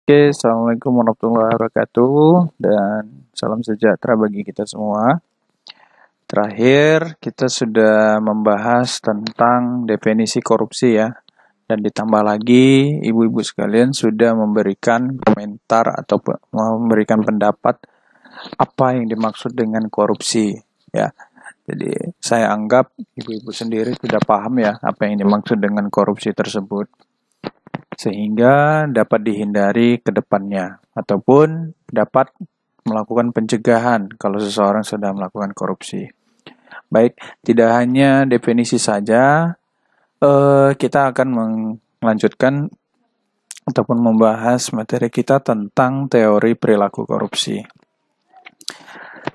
Oke, Assalamualaikum warahmatullahi wabarakatuh dan salam sejahtera bagi kita semua. Terakhir, kita sudah membahas tentang definisi korupsi ya. Dan ditambah lagi, ibu-ibu sekalian sudah memberikan komentar atau memberikan pendapat apa yang dimaksud dengan korupsi ya. Jadi, saya anggap ibu-ibu sendiri sudah paham ya apa yang dimaksud dengan korupsi tersebut, sehingga dapat dihindari ke depannya ataupun dapat melakukan pencegahan kalau seseorang sudah melakukan korupsi. Baik, tidak hanya definisi saja, kita akan melanjutkan ataupun membahas materi kita tentang teori perilaku korupsi.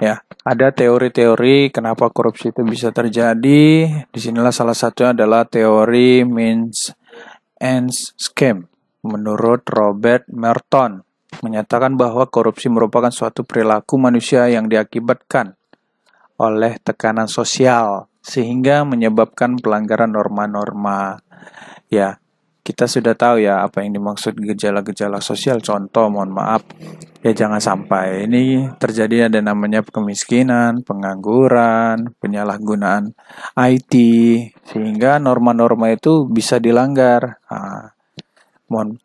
Ya, ada teori-teori kenapa korupsi itu bisa terjadi. Disinilah salah satunya adalah teori means and Scheme. Menurut Robert Merton, menyatakan bahwa korupsi merupakan suatu perilaku manusia yang diakibatkan oleh tekanan sosial sehingga menyebabkan pelanggaran norma-norma. Ya, kita sudah tahu ya apa yang dimaksud gejala-gejala sosial. Contoh, mohon maaf, ya jangan sampai ini terjadi ada namanya kemiskinan, pengangguran, penyalahgunaan IT, sehingga norma-norma itu bisa dilanggar.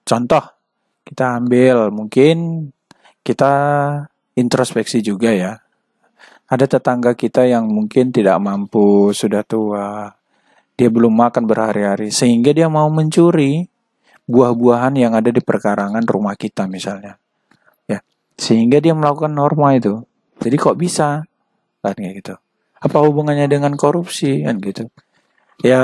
Contoh, kita ambil, mungkin kita introspeksi juga ya. Ada tetangga kita yang mungkin tidak mampu, sudah tua, dia belum makan berhari-hari, sehingga dia mau mencuri buah-buahan yang ada di perkarangan rumah kita misalnya. Ya, sehingga dia melakukan norma itu. Jadi kok bisa? Kan kayak gitu. Apa hubungannya dengan korupsi kan gitu? Ya,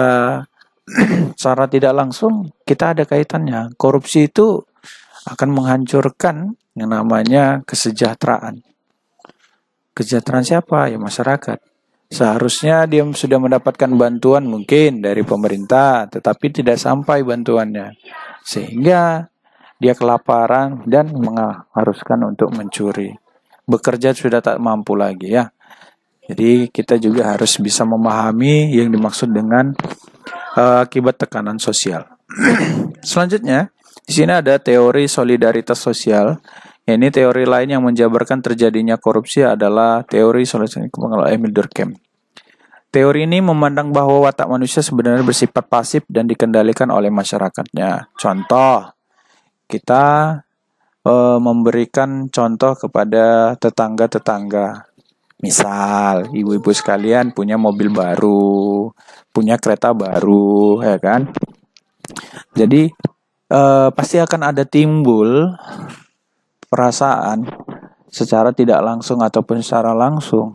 secara tidak langsung kita ada kaitannya. Korupsi itu akan menghancurkan yang namanya kesejahteraan. Kesejahteraan siapa? Ya masyarakat. Seharusnya dia sudah mendapatkan bantuan mungkin dari pemerintah, tetapi tidak sampai bantuannya. Sehingga dia kelaparan dan mengharuskan untuk mencuri. Bekerja sudah tak mampu lagi ya. Jadi kita juga harus bisa memahami yang dimaksud dengan akibat tekanan sosial. Selanjutnya, di sini ada teori solidaritas sosial. Ini teori lain yang menjabarkan terjadinya korupsi adalah teori solidaritas oleh Emil Durkheim. Teori ini memandang bahwa watak manusia sebenarnya bersifat pasif dan dikendalikan oleh masyarakatnya. Contoh, kita memberikan contoh kepada tetangga-tetangga. Misal, ibu-ibu sekalian punya mobil baru, punya kereta baru, ya kan? Jadi, pasti akan ada timbul perasaan secara tidak langsung ataupun secara langsung.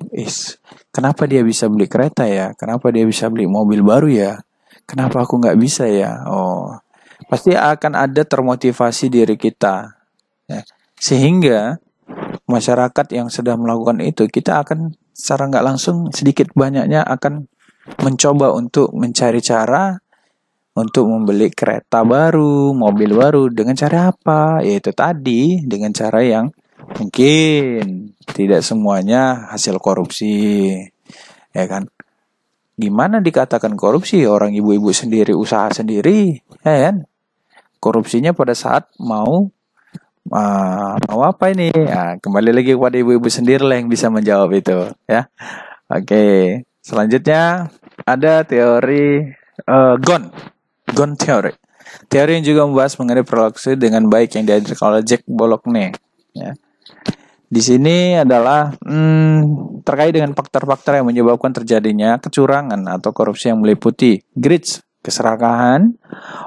Kenapa dia bisa beli kereta ya? Kenapa dia bisa beli mobil baru ya? Kenapa aku nggak bisa ya? Pasti akan ada termotivasi diri kita. Ya. Sehingga masyarakat yang sudah melakukan itu, kita akan secara nggak langsung sedikit banyaknya akan mencoba untuk mencari cara untuk membeli kereta baru, mobil baru. Dengan cara apa? Yaitu tadi, dengan cara yang mungkin tidak semuanya hasil korupsi. Ya kan? Gimana dikatakan korupsi? Orang ibu-ibu sendiri, usaha sendiri, ya kan? Korupsinya pada saat mau apa ini? Kembali lagi kepada ibu-ibu sendiri lah yang bisa menjawab itu, ya. Oke, selanjutnya ada teori Ghosn Theory. Teori yang juga membahas mengenai perilaku dengan baik yang diajarkan oleh Jack Bologna. Ya. Di sini adalah terkait dengan faktor-faktor yang menyebabkan terjadinya kecurangan atau korupsi yang meliputi greed, keserakahan,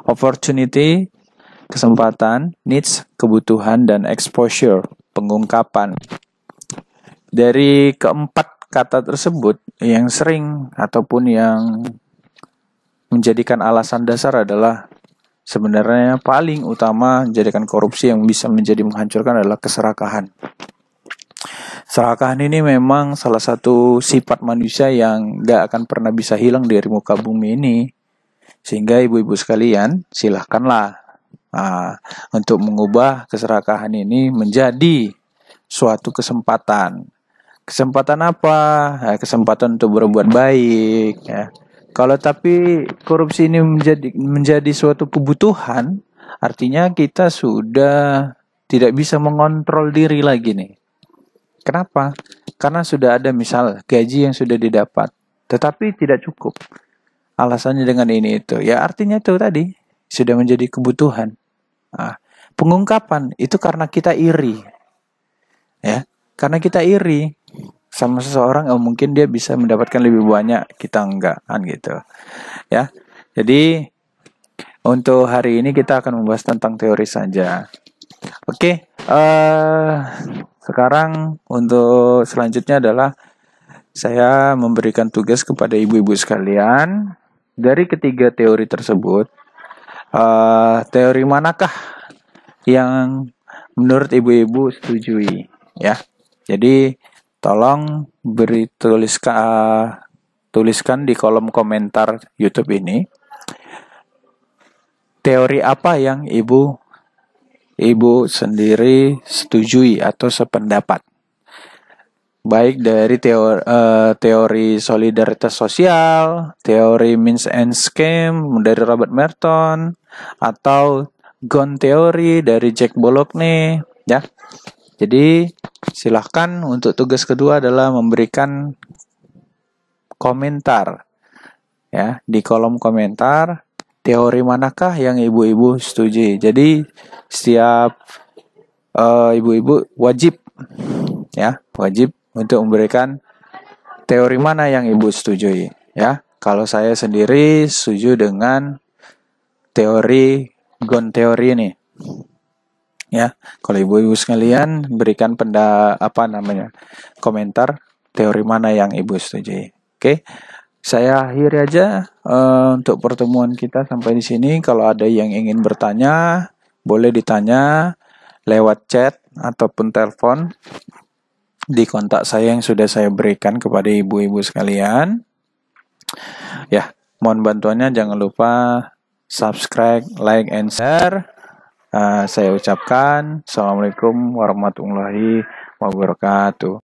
opportunity, kesempatan, needs, kebutuhan, dan exposure, pengungkapan. Dari keempat kata tersebut, yang sering ataupun yang menjadikan alasan dasar adalah sebenarnya paling utama menjadikan korupsi yang bisa menjadi menghancurkan adalah keserakahan. Keserakahan ini memang salah satu sifat manusia yang gak akan pernah bisa hilang dari muka bumi ini. Sehingga ibu-ibu sekalian, silahkanlah untuk mengubah keserakahan ini menjadi suatu kesempatan. Kesempatan apa? Kesempatan untuk berbuat baik. Ya. Kalau tapi korupsi ini menjadi suatu kebutuhan, artinya kita sudah tidak bisa mengontrol diri lagi nih. Kenapa? Karena sudah ada misal gaji yang sudah didapat, tetapi tidak cukup. Alasannya dengan ini itu. Ya artinya itu tadi sudah menjadi kebutuhan. Nah, pengungkapan itu karena kita iri. Ya, karena kita iri sama seseorang, mungkin dia bisa mendapatkan lebih banyak, kita enggak, kan gitu. Ya. Jadi untuk hari ini kita akan membahas tentang teori saja. Oke, sekarang untuk selanjutnya adalah saya memberikan tugas kepada ibu-ibu sekalian. Dari ketiga teori tersebut, teori manakah yang menurut ibu-ibu setujui? Ya, jadi tolong tuliskan di kolom komentar YouTube ini teori apa yang ibu sendiri setujui atau sependapat. Baik dari teori solidaritas sosial, teori means and scheme dari Robert Merton, atau Gon teori dari Jack Bologna, ya. Jadi silahkan untuk tugas kedua adalah memberikan komentar, ya, di kolom komentar. Teori manakah yang ibu-ibu setuju? Jadi setiap ibu-ibu wajib untuk memberikan teori mana yang ibu setujui, ya. Kalau saya sendiri setuju dengan teori Gon teori ini, ya. Kalau ibu-ibu sekalian berikan komentar teori mana yang ibu setujui. Oke. Saya akhiri aja untuk pertemuan kita sampai di sini. Kalau ada yang ingin bertanya, boleh ditanya lewat chat ataupun telepon di kontak saya yang sudah saya berikan kepada ibu-ibu sekalian. Ya, mohon bantuannya, jangan lupa subscribe, like, and share. Saya ucapkan Assalamualaikum warahmatullahi wabarakatuh.